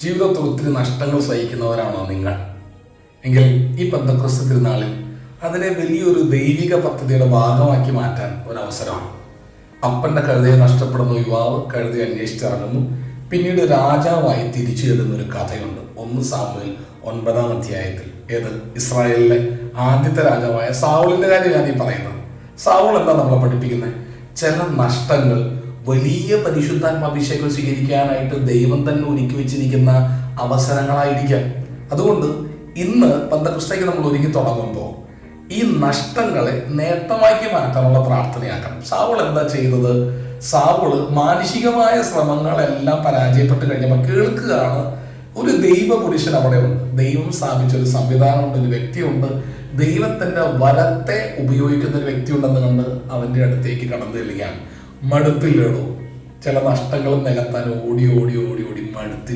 ജീവിതത്തിൽ ഒത്തിരി നഷ്ടങ്ങൾ സഹിക്കുന്നവരാണോ നിങ്ങൾ? എങ്കിൽ ഈ പെന്തക്കോസ്ത് തിരുനാളിൽ അതിനെ വലിയൊരു ദൈവിക പദ്ധതിയുടെ ഭാഗമാക്കി മാറ്റാൻ ഒരവസരമാണ്. അപ്പന്റെ കഴുതയെ നഷ്ടപ്പെടുന്ന യുവാവ് കഴുതയെ അന്വേഷിച്ചിറങ്ങുന്നു. പിന്നീട് രാജാവായി തിരിച്ചു ചെല്ലുന്ന ഒരു കഥയുണ്ട് 1 സാമുവേൽ 9-ാം അധ്യായത്തിൽ. ഏത്? ഇസ്രായേലിലെ ആദ്യത്തെ രാജാവായ സാവൂളിന്റെ കാര്യമാണ് ഈ പറയുന്നത്. സാവൂൾ എന്താ നമ്മളെ പഠിപ്പിക്കുന്നത്? ചില നഷ്ടങ്ങൾ വലിയ പരിശുദ്ധാത്മാഭിഷേകം സ്വീകരിക്കാനായിട്ട് ദൈവം തന്നെ ഒരുക്കി വെച്ചിരിക്കുന്ന അവസരങ്ങളായിരിക്കാം. അതുകൊണ്ട് ഇന്ന് പെന്തക്കോസ്തേക്ക് നമ്മൾ ഒരുങ്ങി തുടങ്ങുമ്പോൾ ഈ നഷ്ടങ്ങളെ നേട്ടമാക്കി മാറ്റാനുള്ള പ്രാർത്ഥനയാക്കണം. സാവൂൾ എന്താ ചെയ്തത്? സാവൂള് മാനുഷികമായ ശ്രമങ്ങളെല്ലാം പരാജയപ്പെട്ട് കഴിഞ്ഞപ്പോൾ കേൾക്കുകയാണ്, ഒരു ദൈവ പുരുഷൻ അവിടെ ഉണ്ട്, ദൈവം സ്ഥാപിച്ച ഒരു സംവിധാനമുണ്ട്, ഒരു വ്യക്തിയുണ്ട്, ദൈവത്തിന്റെ വരത്തെ ഉപയോഗിക്കുന്ന ഒരു വ്യക്തി ഉണ്ടെന്ന് കണ്ട് അവന്റെ അടുത്തേക്ക് കടന്നു ചെല്ലുകയാണ്. മടുത്തില്ലേടോ? ചില നഷ്ടങ്ങളും നികത്താൻ ഓടി ഓടി ഓടി ഓടി മടുത്തില്ല.